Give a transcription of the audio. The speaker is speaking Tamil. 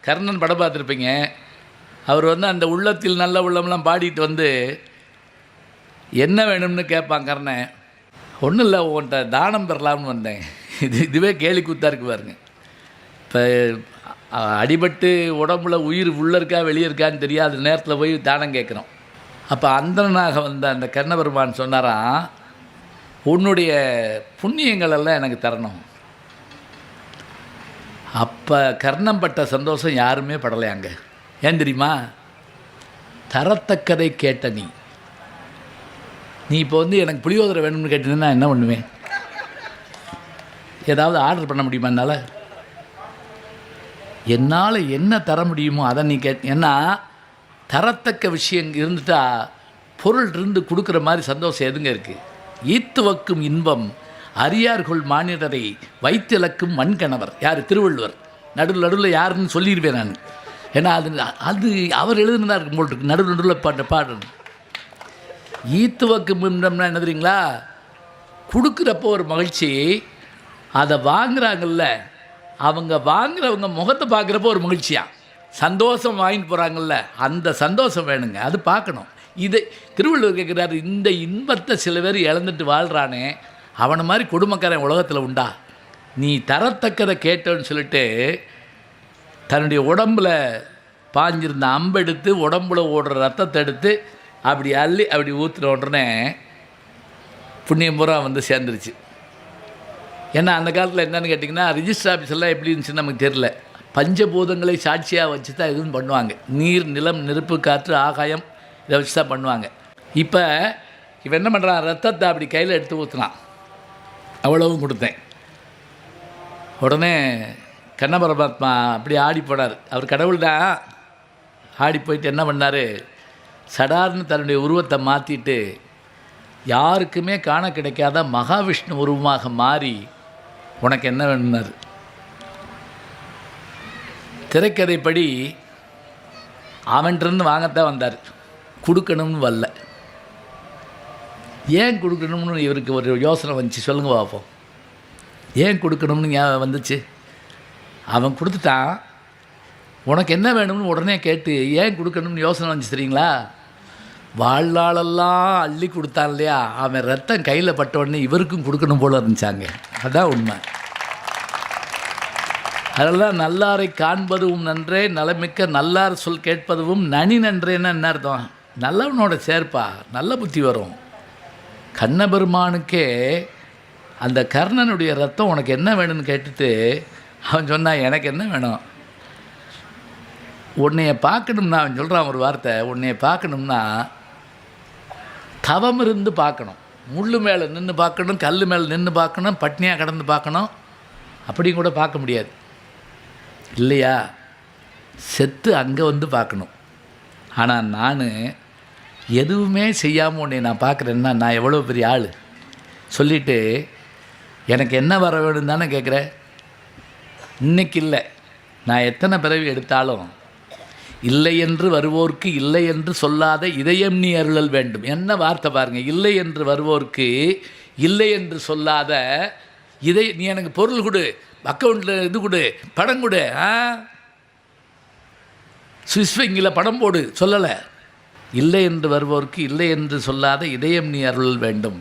கர்ணன் படம் பார்த்துருப்பீங்க. அவர் வந்து அந்த உள்ளத்தில் நல்ல உள்ளம்லாம் பாடிட்டு வந்து என்ன வேணும்னு கேட்பான் கர்ணன். ஒன்றும் இல்லை, உன்கிட்ட தானம் பெறலாம்னு வந்தேன். இதுவே கேலி கூத்தா இருக்கு பாருங்க. இப்போ அடிபட்டு உடம்புல உயிர் உள்ளே இருக்கா வெளியே இருக்கான்னு தெரியாத நேரத்தில் போய் தானம் கேட்குறோம். அப்போ அந்தனாக வந்த அந்த கர்ணபெருமான் சொன்னாராம், உன்னுடைய புண்ணியங்கள் எல்லாம் எனக்கு தரணும். அப்போ கர்ணம் பட்ட சந்தோஷம் யாருமே படலையாங்க. ஏன் தெரியுமா? தரத்தக்கதை கேட்ட நீ இப்போ வந்து எனக்கு புளியோதரை வேணும்னு கேட்டீங்கன்னா என்ன பண்ணுவேன்? ஏதாவது ஆர்டர் பண்ண முடியுமா? என்னால் என்ன தர முடியுமோ அதை நீ ஏன்னா தரத்தக்க விஷயம் இருந்துட்டால் பொருள் இருந்து கொடுக்குற மாதிரி சந்தோஷம் எதுங்க இருக்குது? ஈத்துவக்கும் இன்பம் அரியார்கொள் மானிடரை வைத்திலக்கும் மண்கணவர். யார்? திருவள்ளுவர். நடுவில் யாருன்னு சொல்லிடுவேன் நான். ஏன்னா அது அவர் எழுதுனதாக இருக்கும் போல் இருக்கு. நடுவில் பாடணும். ஈத்துவக்கும் இன்பம்னா என்ன தெரியுங்களா? கொடுக்குறப்போ ஒரு மகிழ்ச்சி, அதை வாங்குறாங்கல்ல அவங்க வாங்குறவங்க முகத்தை பார்க்குறப்போ ஒரு மகிழ்ச்சியாக சந்தோஷம் வாங்கிட்டு போகிறாங்கல்ல அந்த சந்தோஷம் வேணுங்க, அது பார்க்கணும். இதை திருவள்ளுவர் கேட்குறாரு, இந்த இன்பத்தை சில பேர் இழந்துட்டு வாழ்கிறானே அவனை மாதிரி குடும்பக்காரன் உலகத்தில் உண்டா? நீ தரத்தக்கதை கேட்டோன்னு சொல்லிட்டு தன்னுடைய உடம்பில் பாஞ்சிருந்த அம்பெடுத்து உடம்புல ஓடுற ரத்தத்தை எடுத்து அப்படி அள்ளி அப்படி ஊற்றுன உடனே புண்ணியம் பூரா வந்து சேர்ந்துருச்சு. ஏன்னா அந்த காலத்தில் என்னென்னு கேட்டிங்கன்னா ரிஜிஸ்டர் ஆஃபீஸெல்லாம் எப்படி இருந்துச்சுன்னு நமக்கு தெரில. பஞ்சபூதங்களை சாட்சியாக வச்சு தான் எதுவும் பண்ணுவாங்க. நீர், நிலம், நெருப்பு, காற்று, ஆகாயம் இதை வச்சு தான் பண்ணுவாங்க. இப்போ இவன் என்ன பண்ணுறான்? ரத்தத்தை அப்படி கையில் எடுத்து ஊற்றுனான். அவ்வளவும் கொடுத்தேன். உடனே கண்ண பரமாத்மா அப்படி ஆடி போனார். அவர் கடவுள் தான். ஆடி போயிட்டு என்ன பண்ணார்? சடார்னு தன்னுடைய உருவத்தை மாற்றிட்டு யாருக்குமே காண கிடைக்காத மகாவிஷ்ணு உருவமாக மாறி உனக்கு என்ன வேணும்னார். திரைக்கதைப்படி அவன்கிட்டருந்து வாங்கத்தான் வந்தார், கொடுக்கணும்னு வரல. ஏன் கொடுக்கணும்னு இவருக்கு ஒரு யோசனை வந்துச்சு. சொல்லுங்க பார்ப்போம். ஏன் கொடுக்கணும்னு வந்துச்சு? அவன் கொடுத்துட்டான். உனக்கு என்ன வேணும்னு உடனே கேட்டு ஏன் கொடுக்கணும்னு யோசனை வந்துச்சு தெரியுங்களா? வாழ்நாளெல்லாம் அள்ளி கொடுத்தான் இல்லையா, அவன் ரத்தம் கையில் பட்ட உடனே இவருக்கும் கொடுக்கணும் போல இருந்துச்சாங்க. அதுதான் உண்மை. அதெல்லாம் நல்லாரை காண்பதும் நன்றே, நலமிக்க நல்லார் சொல் கேட்பதும் நனி நன்றேன்னு என்ன அர்த்தம்? நல்லவனோட சேர்ப்பா, நல்ல புத்தி வரும். கண்ணபெருமானுக்கே அந்த கர்ணனுடைய ரத்தம் உனக்கு என்ன வேணும்னு கேட்டுட்டு அவன் சொன்னான், எனக்கு என்ன வேணும்? உன்னைய பார்க்கணும்னா, அவன் சொல்கிறான் ஒரு வார்த்தை, உன்னைய பார்க்கணும்னா தவம் இருந்து பார்க்கணும். முள்ளு மேலே நின்று பார்க்கணும், கல் மேலே நின்று பார்க்கணும், பட்னியாக கடந்து பார்க்கணும். அப்படியும் கூட பார்க்க முடியாது இல்லையா? செத்து அங்கே வந்து பார்க்கணும். ஆனால் நான் எதுவுமே செய்யாமல் உன்னை நான் பார்க்குறேன்னா நான் எவ்வளோ பெரிய ஆள் சொல்லிவிட்டு எனக்கு என்ன வர வேணும் தானே கேட்குறேன். இன்றைக்கி இல்லை, நான் எத்தனை பிறவி எடுத்தாலும் இல்லை என்று வருவோர்க்கு இல்லை என்று சொல்லாத இதயம் நீ அருளல் வேண்டும். என்ன வார்த்தை பாருங்கள்! இல்லை என்று வருவோர்க்கு இல்லை என்று சொல்லாத நீ எனக்கு பொருள் கொடு, அக்கௌண்ட்டில் இது கொடு, படம் கொடு, ஸ்விஸ் வங்கியில் படம் போடு சொல்லலை. இல்லை என்று வருவோர்க்கு இல்லை என்று சொல்லாத இதயம் நீ அருளல் வேண்டும்.